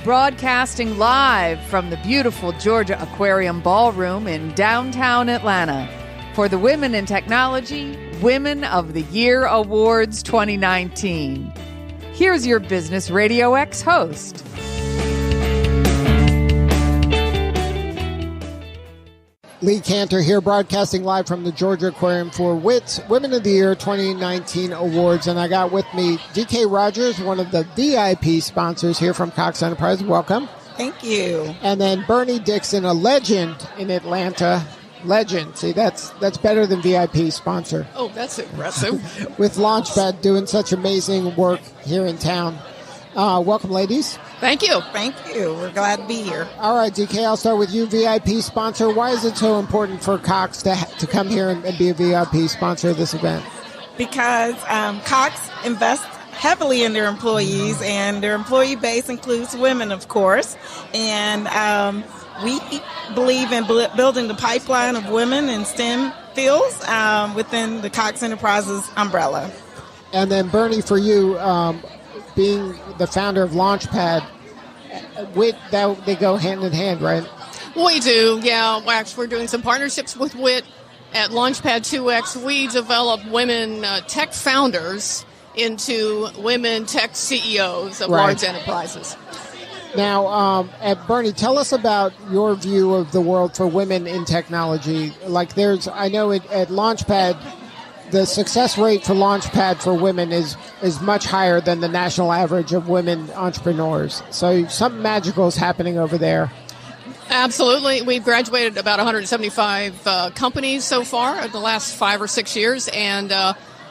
broadcasting live from the beautiful Georgia Aquarium Ballroom in downtown Atlanta for the Women in Technology Women of the Year Awards 2019. Here's your Business RadioX host. Lee Cantor here, broadcasting live from the Georgia Aquarium for WIT Women of the Year 2019 Awards. And I got with me DK Rogers, one of the VIP sponsors here from Cox Enterprise. Welcome. Thank you. And then Bernie Dixon, a legend in Atlanta. Legend. See, that's better than VIP sponsor. Oh, that's impressive. With Launchpad doing such amazing work here in town. Welcome, ladies. Thank you. Thank you. We're glad to be here. All right, DK, I'll start with you, VIP sponsor. Why is it so important for Cox to come here and be a VIP sponsor of this event? Because Cox invests heavily in their employees, and their employee base includes women, of course. And we believe in building the pipeline of women in STEM fields within the Cox Enterprises umbrella. And then, Bernie, for you, being the founder of Launchpad, they go hand in hand, right? We do, yeah. Actually, we're doing some partnerships with WIT at Launchpad 2X. We develop women tech founders into women tech CEOs of large enterprises. Now, Bernie, tell us about your view of the world for women in technology. I know at Launchpad, the success rate for Launchpad for women is much higher than the national average of women entrepreneurs. So something magical is happening over there. Absolutely. We've graduated about 175 companies so far in the last 5 or 6 years, and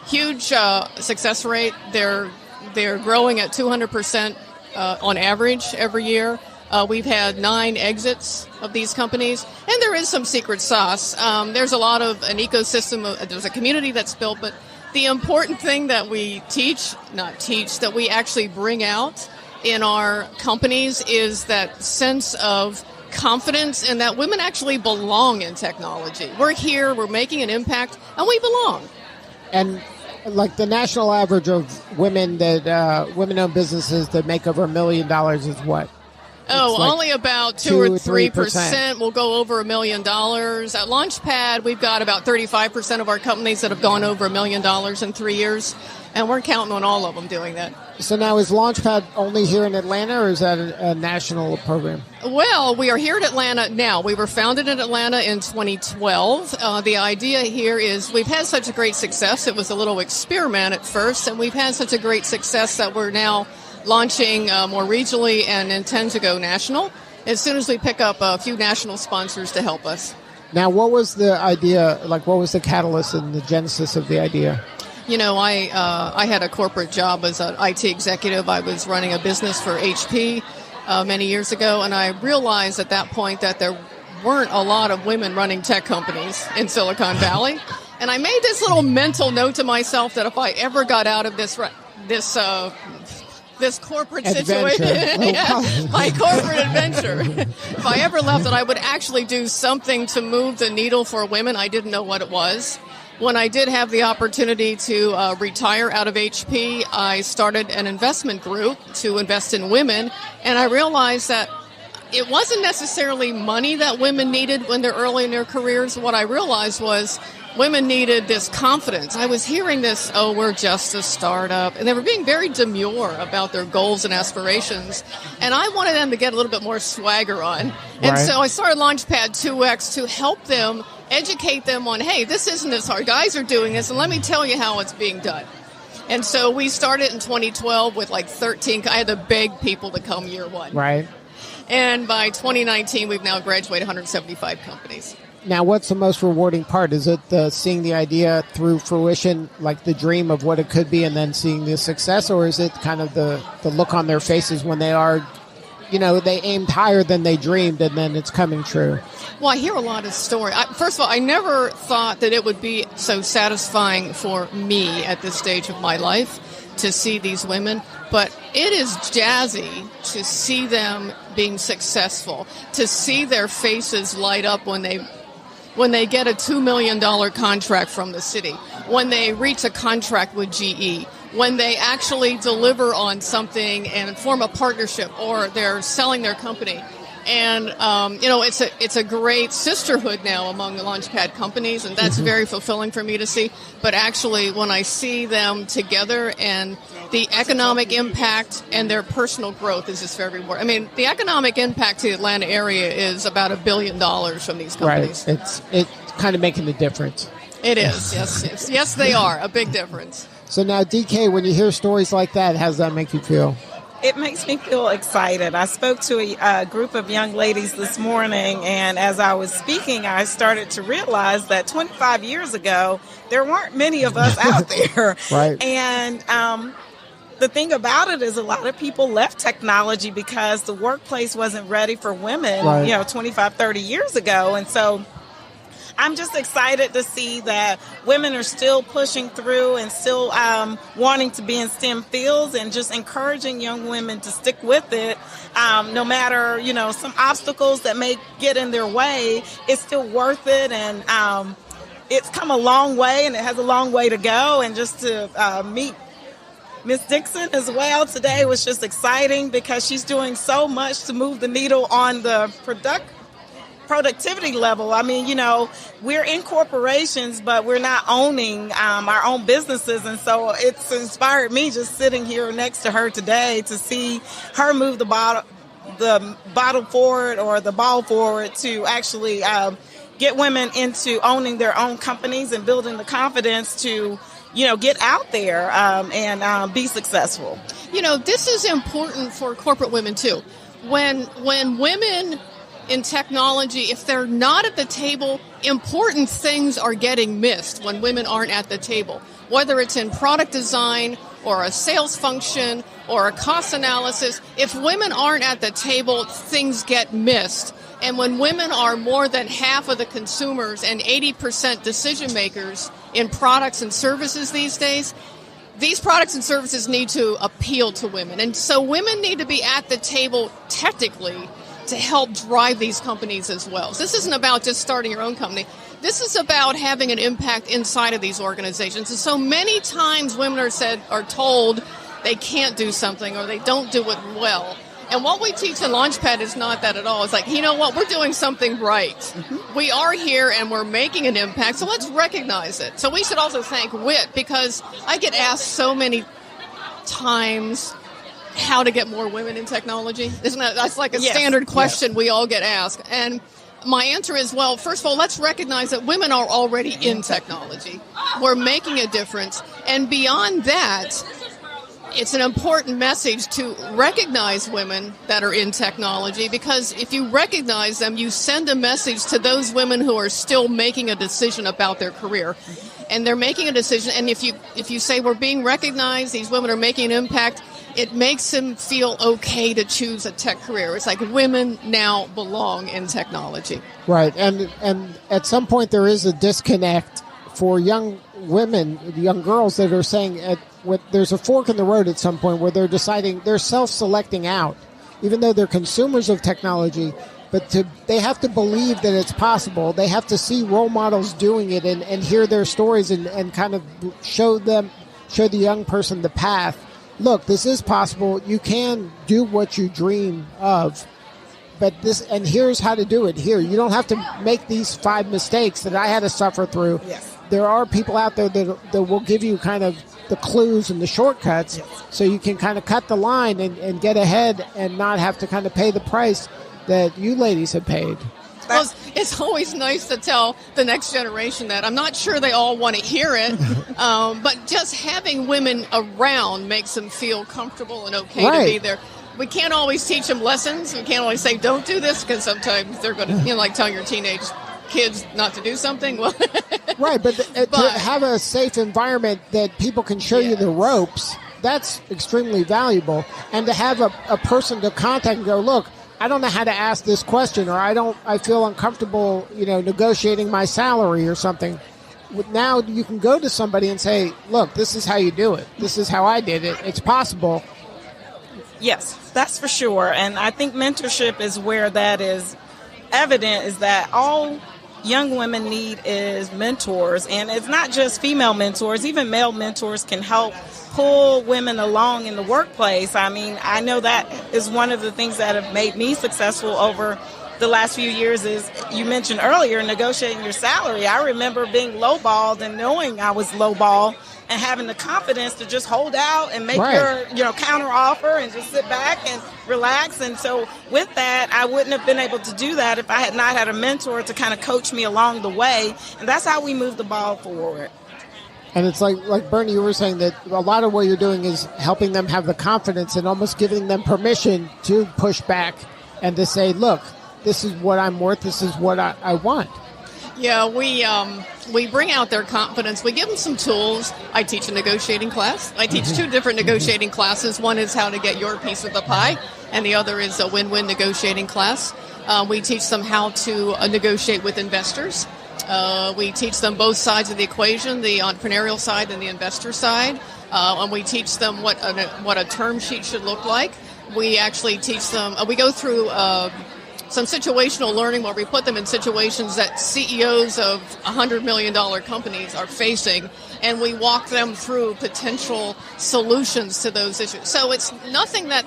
huge success rate. They're growing at 200% on average every year. We've had 9 exits of these companies, and there is some secret sauce. There's a lot of an ecosystem. There's a community that's built, but the important thing that we that we actually bring out in our companies is that sense of confidence and that women actually belong in technology. We're here, we're making an impact, and we belong. And like the national average of women women-owned businesses that make over $1 million is what? Only about 2 or 3% will go over $1 million. At Launchpad, we've got about 35% of our companies that have gone over $1 million in 3 years, and we're counting on all of them doing that. So now, is Launchpad only here in Atlanta, or is that a national program? Well, we are here in Atlanta now. We were founded in Atlanta in 2012. The idea here is we've had such a great success. It was a little experiment at first, and we've had such a great success that we're now launching more regionally and intend to go national as soon as we pick up a few national sponsors to help us. Now, what was the idea, what was the catalyst and the genesis of the idea? You know, I had a corporate job as an IT executive. I was running a business for HP many years ago, and I realized at that point that there weren't a lot of women running tech companies in Silicon Valley. And I made this little mental note to myself that if I ever got out of this corporate situation, my corporate adventure, if I ever left it, I would actually do something to move the needle for women. I didn't know what it was. When I did have the opportunity to retire out of HP, I started an investment group to invest in women, and I realized that it wasn't necessarily money that women needed when they're early in their careers. What I realized was women needed this confidence. I was hearing this, we're just a startup. And they were being very demure about their goals and aspirations. And I wanted them to get a little bit more swagger on. And so I started Launchpad 2X to help them, educate them on, hey, this isn't as hard. Guys are doing this, and let me tell you how it's being done. And so we started in 2012 with 13. I had to beg people to come year one. Right. And by 2019, we've now graduated 175 companies. Now, what's the most rewarding part? Is it seeing the idea through fruition, like the dream of what it could be, and then seeing the success? Or is it kind of the look on their faces when they are, they aimed higher than they dreamed, and then it's coming true? Well, I hear a lot of stories. First of all, I never thought that it would be so satisfying for me at this stage of my life to see these women. But it is jazzy to see them being successful, to see their faces light up when they get a $2 million contract from the city, when they reach a contract with GE, when they actually deliver on something and form a partnership, or they're selling their company. And, it's a great sisterhood now among the Launchpad companies, and that's very fulfilling for me to see. But actually, when I see them together and the economic impact and their personal growth is just very rewarding. I mean, the economic impact to the Atlanta area is about $1 billion from these companies. Right. It's kind of making a difference. It is, yes. Yes, they are. A big difference. So now, DK, when you hear stories like that, how does that make you feel? It makes me feel excited. I spoke to a group of young ladies this morning, and as I was speaking, I started to realize that 25 years ago, there weren't many of us out there. Right. And the thing about it is a lot of people left technology because the workplace wasn't ready for women, right. 25, 30 years ago. And so I'm just excited to see that women are still pushing through and still wanting to be in STEM fields, and just encouraging young women to stick with it. No matter, some obstacles that may get in their way, it's still worth it. And it's come a long way, and it has a long way to go. And just to meet Miss Dixon as well today was just exciting, because she's doing so much to move the needle on the productivity level. I mean, we're in corporations, but we're not owning our own businesses. And so it's inspired me just sitting here next to her today to see her move the bottle forward, or the ball forward, to actually get women into owning their own companies and building the confidence to get out there and be successful. This is important for corporate women too. When women in technology, if they're not at the table, important things are getting missed when women aren't at the table. Whether it's in product design or a sales function or a cost analysis, if women aren't at the table, things get missed. And when women are more than half of the consumers and 80% decision makers in products and services these days, these products and services need to appeal to women. And so women need to be at the table technically to help drive these companies as well. So this isn't about just starting your own company. This is about having an impact inside of these organizations. And so many times women are told they can't do something, or they don't do it well. And what we teach in Launchpad is not that at all. It's like, we're doing something right. Mm-hmm. We are here and we're making an impact, so let's recognize it. So we should also thank WIT, because I get asked so many times how to get more women in technology. That's like a standard question we all get asked. And my answer is, well, first of all, let's recognize that women are already in technology. We're making a difference. And beyond that, it's an important message to recognize women that are in technology, because if you recognize them, you send a message to those women who are still making a decision about their career. And they're making a decision. And if you say we're being recognized, these women are making an impact, it makes them feel okay to choose a tech career. It's like women now belong in technology. Right. And at some point there is a disconnect for young women, young girls that are saying there's a fork in the road at some point where they're deciding, they're self-selecting out, even though they're consumers of technology. But they have to believe that it's possible. They have to see role models doing it and hear their stories and kind of show the young person the path. Look, this is possible. You can do what you dream of. But here's how to do it. Here, you don't have to make these 5 mistakes that I had to suffer through. Yes. There are people out there that will give you kind of the clues and the shortcuts, so you can kind of cut the line and get ahead and not have to kind of pay the price that you ladies have paid. Well, it's always nice to tell the next generation that. I'm not sure they all want to hear it, but just having women around makes them feel comfortable and okay to be there. We can't always teach them lessons. We can't always say, don't do this, because sometimes they're going to, like telling your teenage kids not to do something. Well, right, but to have a safe environment that people can show you the ropes, that's extremely valuable. And to have a person to contact and go, look, I don't know how to ask this question, or I feel uncomfortable, negotiating my salary or something. Now you can go to somebody and say, look, this is how you do it. This is how I did it. It's possible. Yes, that's for sure. And I think mentorship is where that is evident, is that all young women need is mentors. And it's not just female mentors, even male mentors can help pull women along in the workplace. I mean, I know that is one of the things that have made me successful over the last few years. Is you mentioned earlier negotiating your salary. I remember being lowballed and knowing I was lowballed and having the confidence to just hold out and make your counter offer and just sit back and relax. And so with that, I wouldn't have been able to do that if I had not had a mentor to kind of coach me along the way. And that's how we move the ball forward. And it's like Bernie, you were saying that a lot of what you're doing is helping them have the confidence and almost giving them permission to push back and to say, look, this is what I'm worth. This is what I want. Yeah, we bring out their confidence. We give them some tools. I teach a negotiating class. I teach two different negotiating classes. One is how to get your piece of the pie, and the other is a win-win negotiating class. We teach them how to negotiate with investors. We teach them both sides of the equation, the entrepreneurial side and the investor side. And we teach them what a term sheet should look like. We actually teach them, we go through some situational learning where we put them in situations that CEOs of $100 million companies are facing, and we walk them through potential solutions to those issues. So it's nothing that,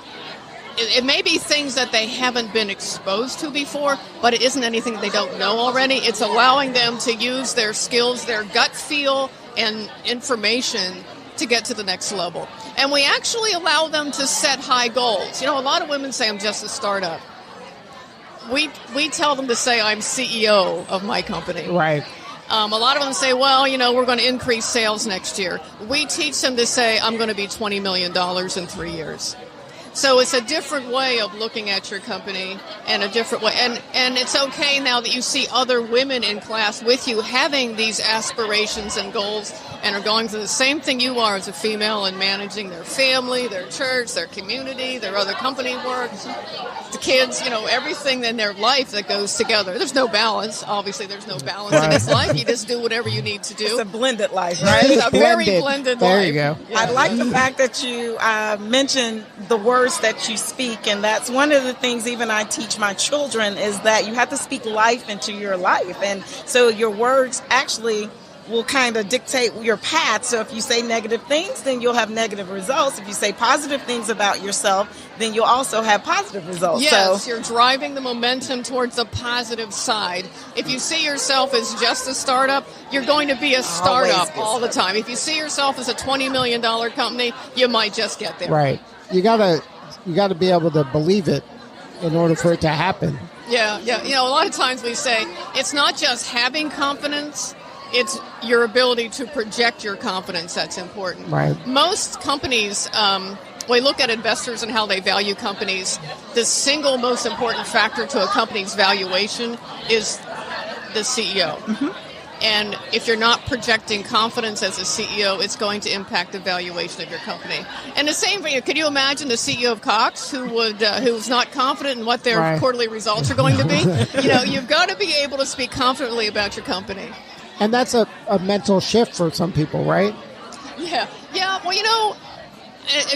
it may be things that they haven't been exposed to before, but it isn't anything they don't know already. It's allowing them to use their skills, their gut feel, and information to get to the next level. And we actually allow them to set high goals. You know, a lot of women say, I'm just a startup. We tell them to say, I'm CEO of my company. Right. A lot of them say, well, you know, we're going to increase sales next year. We teach them to say, I'm going to be $20 million in 3 years. So it's a different way of looking at your company and a different way. And it's okay now that you see other women in class with you having these aspirations and goals and are going through the same thing you are as a female and managing their family, their church, their community, their other company work, the kids, you know, everything in their life that goes together. There's no balance. Obviously, there's no balance in this life. You just do whatever you need to do. It's a blended life, right? It's a very blended life. There you go. Yeah. I like the fact that you mentioned the words that you speak, and that's one of the things even I teach my children is that you have to speak life into your life. And so your words actually will kind of dictate your path. So if you say negative things, then you'll have negative results. If you say positive things about yourself, then you'll also have positive results. Yes, so you're driving the momentum towards the positive side. If you see yourself as just a startup, you're going to be a startup all the time. If you see yourself as a $20 million company, you might just get there. Right. You gotta be able to believe it in order for it to happen. Yeah. You know, a lot of times we say it's not just having confidence, it's your ability to project your confidence that's important. Right. Most companies, we look at investors and how they value companies. The single most important factor to a company's valuation is the CEO. Mm-hmm. And if you're not projecting confidence as a CEO, it's going to impact the valuation of your company. And the same for you. Could you imagine the CEO of Cox who's not confident in what their quarterly results are going to be? You know, you've got to be able to speak confidently about your company. And that's a mental shift for some people, right? Yeah. Well, you know,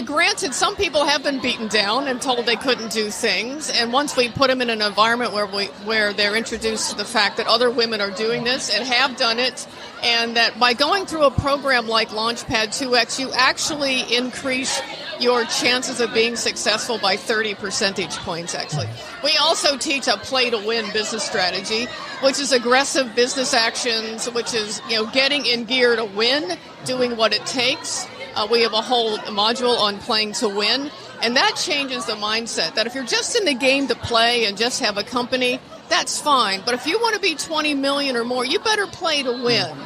granted, some people have been beaten down and told they couldn't do things. And once we put them in an environment where they're introduced to the fact that other women are doing this and have done it, and that by going through a program like Launchpad 2X, you actually increase your chances of being successful by 30 percentage points, actually. We also teach a play-to-win business strategy, which is aggressive business actions, which is, you know, getting in gear to win, doing what it takes. We have a whole module on playing to win, and that changes the mindset that if you're just in the game to play and just have a company, that's fine. But if you want to be 20 million or more, you better play to win.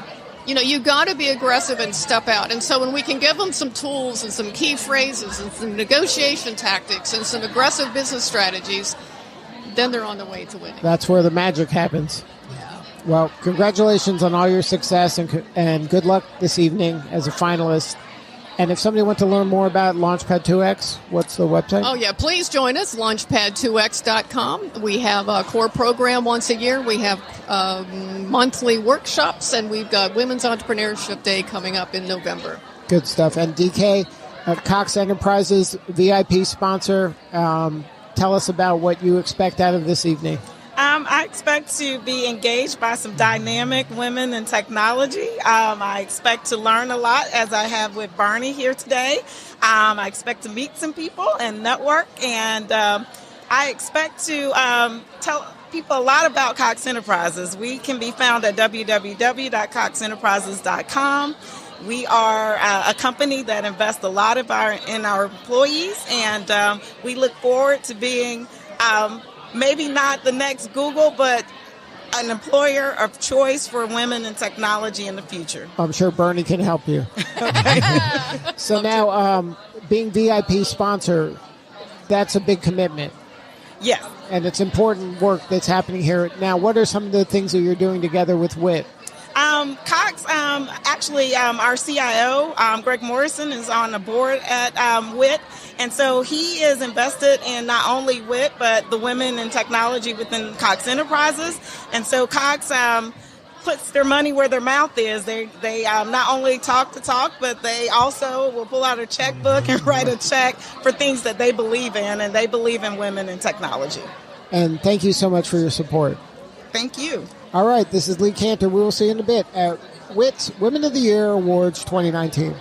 You know, you got to be aggressive and step out. And so when we can give them some tools and some key phrases and some negotiation tactics and some aggressive business strategies, then they're on the way to winning. That's where the magic happens. Yeah. Well, congratulations on all your success and good luck this evening as a finalist. And if somebody wants to learn more about Launchpad 2X, what's the website? Oh, yeah. Please join us, launchpad2x.com. We have a core program once a year. We have monthly workshops, and we've got Women's Entrepreneurship Day coming up in November. Good stuff. And DK, Cox Enterprises, VIP sponsor, tell us about what you expect out of this evening. I expect to be engaged by some dynamic women in technology. I expect to learn a lot, as I have with Bernie here today. I expect to meet some people and network, and I expect to tell people a lot about Cox Enterprises. We can be found at www.coxenterprises.com. We are a company that invests a lot in our employees, and we look forward to being maybe not the next Google, but an employer of choice for women in technology in the future. I'm sure Bernie can help you. So now, being VIP sponsor, that's a big commitment. Yes. And it's important work that's happening here. Now, what are some of the things that you're doing together with WIT? Cox, actually, our CIO, Greg Morrison, is on the board at WIT. And so he is invested in not only WIT, but the women in technology within Cox Enterprises. And so Cox puts their money where their mouth is. They not only talk the talk, but they also will pull out a checkbook and write a check for things that they believe in, and they believe in women in technology. And thank you so much for your support. Thank you. All right, this is Lee Cantor. We will see you in a bit at WIT's Women of the Year Awards 2019.